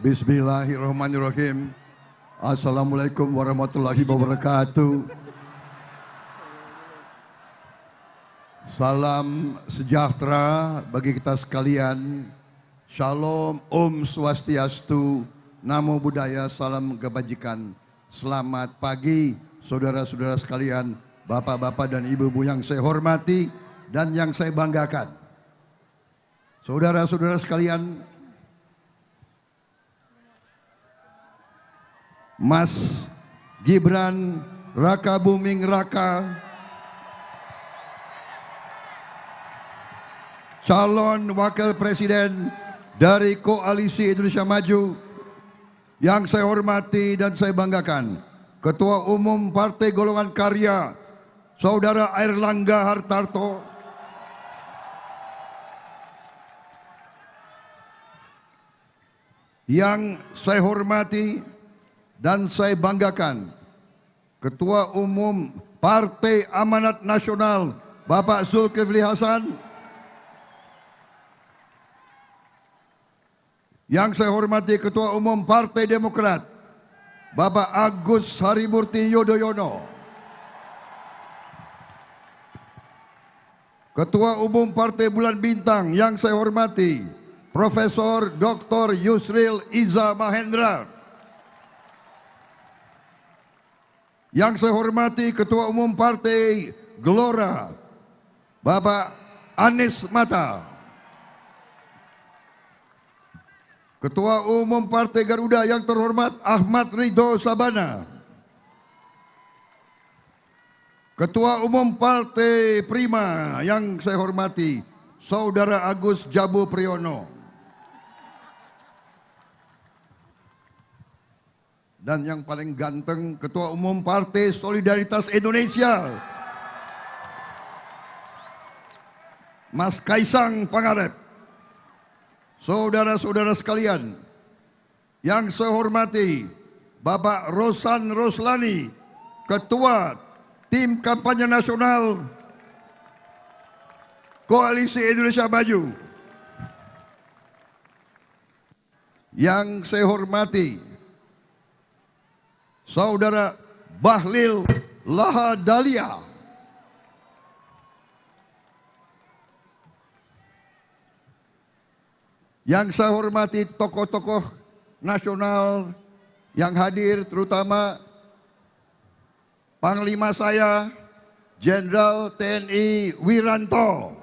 Bismillahirrahmanirrahim. Assalamualaikum warahmatullahi wabarakatuh. Salam sejahtera bagi kita sekalian. Shalom, Om Swastiastu, Namo Buddhaya, salam kebajikan. Selamat pagi saudara-saudara sekalian, bapak-bapak dan ibu-ibu yang saya hormati dan yang saya banggakan. Saudara-saudara sekalian, Mas Gibran Raka Buming Raka, calon wakil presiden dari Koalisi Indonesia Maju, yang saya hormati dan saya banggakan, Ketua Umum Partai Golongan Karya, Saudara Airlangga Hartarto, yang saya hormati dan saya banggakan, Ketua Umum Partai Amanat Nasional, Bapak Zulkifli Hasan, yang saya hormati Ketua Umum Partai Demokrat, Bapak Agus Harimurti Yudhoyono, Ketua Umum Partai Bulan Bintang yang saya hormati, Profesor Dr. Yusril Iza Mahendra, yang saya hormati Ketua Umum Partai Gelora, Bapak Anies Mata, Ketua Umum Partai Garuda yang terhormat Ahmad Ridho Sabana, Ketua Umum Partai Prima yang saya hormati Saudara Agus Jabu Priyono, dan yang paling ganteng Ketua Umum Partai Solidaritas Indonesia, Mas Kaisang Pangarep. Saudara-saudara sekalian yang saya hormati, Bapak Rosan Roslani, Ketua Tim Kampanye Nasional Koalisi Indonesia Maju. Yang saya hormati, Saudara Bahlil Lahadalia, yang saya hormati tokoh-tokoh nasional yang hadir, terutama Panglima saya Jenderal TNI Wiranto,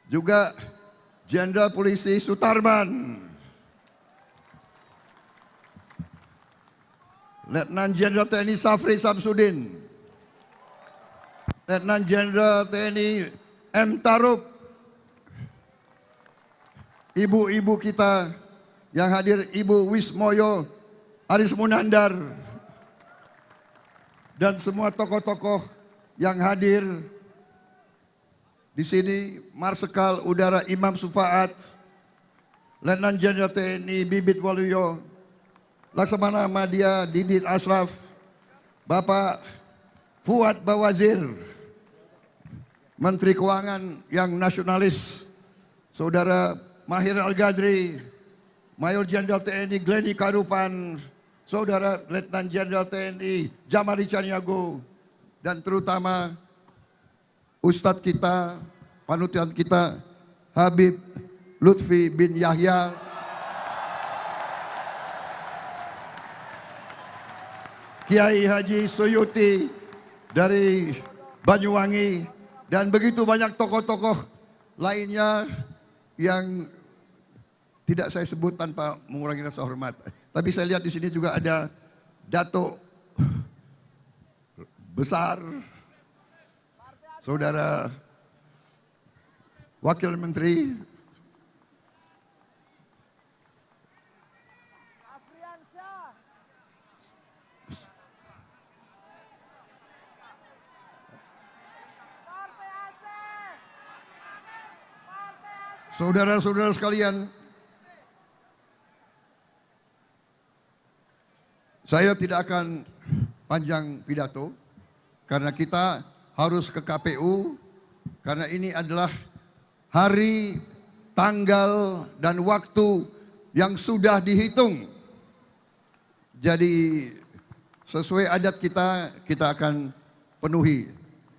juga Jenderal Polisi Sutarman, Letnan Jenderal TNI Safri Samsudin, Letnan Jenderal TNI M. Tarub, ibu-ibu kita yang hadir, Ibu Wismoyo Aris Munandar, dan semua tokoh-tokoh yang hadir di sini, Marsikal Udara Imam Sufaat, Letnan Jenderal TNI Bibit Waluyo, Laksamana Madya Didit Asraf, Bapak Fuad Bawazir, Menteri Keuangan yang nasionalis, Saudara Mahir Al-Gadri, Mayor Jenderal TNI Glenny Karupan, Saudara Letnan Jenderal TNI Jamali Caniago, dan terutama Ustadz kita, panutan kita, Habib Lutfi bin Yahya, Kiai Haji Suyuti dari Banyuwangi, dan begitu banyak tokoh-tokoh lainnya yang tidak saya sebut tanpa mengurangi rasa hormat. Tapi saya lihat di sini juga ada Datuk Besar, Saudara Wakil Menteri saudara-saudara sekalian, saya tidak akan panjang pidato karena kita harus ke KPU Karena ini adalah hari, tanggal, dan waktu yang sudah dihitung. Jadi sesuai adat kita akan penuhi.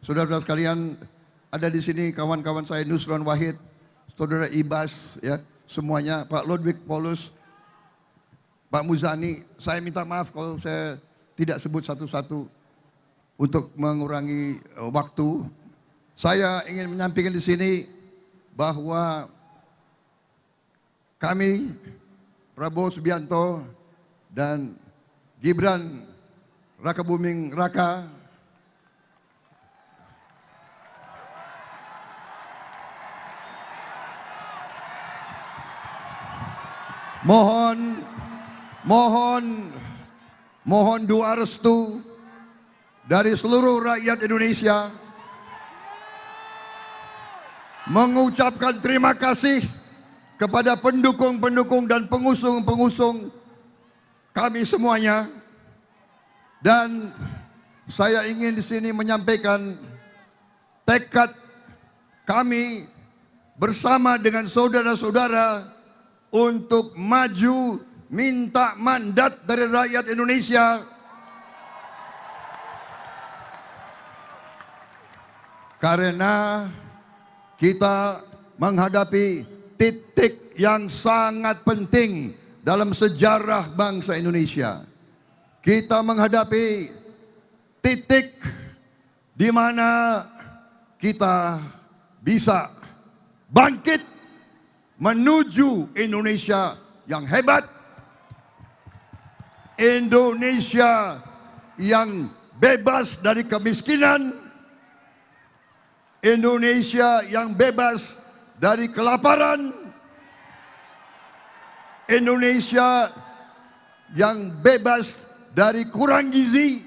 Saudara-saudara sekalian, ada di sini kawan-kawan saya Nusron Wahid, Saudara Ibas, ya, semuanya, Pak Ludwig Paulus, Pak Muzani. Saya minta maaf kalau saya tidak sebut satu-satu untuk mengurangi waktu. Saya ingin menyampaikan di sini bahwa kami, Prabowo Subianto dan Gibran Rakabuming Raka, mohon doa restu dari seluruh rakyat Indonesia, mengucapkan terima kasih kepada pendukung-pendukung dan pengusung-pengusung kami semuanya. Dan saya ingin di sini menyampaikan tekad kami bersama dengan saudara-saudara untuk maju minta mandat dari rakyat Indonesia karena kita menghadapi titik yang sangat penting dalam sejarah bangsa Indonesia. Kita menghadapi titik di mana kita bisa bangkit menuju Indonesia yang hebat, Indonesia yang bebas dari kemiskinan, Indonesia yang bebas dari kelaparan, Indonesia yang bebas dari kurang gizi,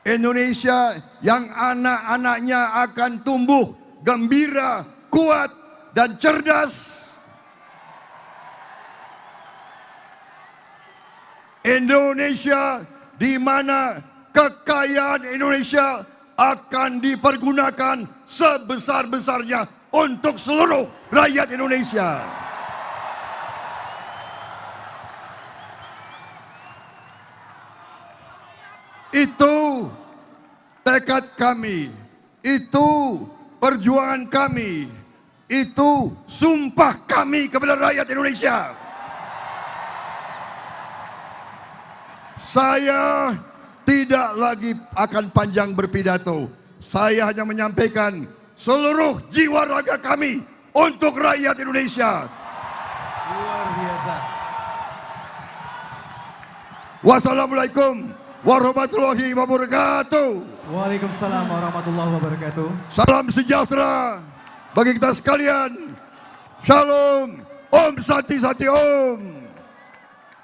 Indonesia yang anak-anaknya akan tumbuh gembira, kuat, dan cerdas. Indonesia di mana kekayaan Indonesia akan dipergunakan sebesar-besarnya untuk seluruh rakyat Indonesia. Itu tekad kami, itu perjuangan kami, itu sumpah kami kepada rakyat Indonesia. Saya tidak lagi akan panjang berpidato. Saya hanya menyampaikan seluruh jiwa raga kami untuk rakyat Indonesia. Luar biasa. Wassalamualaikum warahmatullahi wabarakatuh. Waalaikumsalam warahmatullahi wabarakatuh. Salam sejahtera bagi kita sekalian. Shalom. Om Santi Santi Om.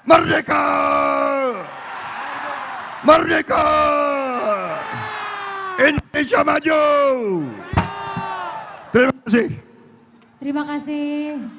Merdeka! Merdeka! Indonesia maju! Terima kasih. Terima kasih.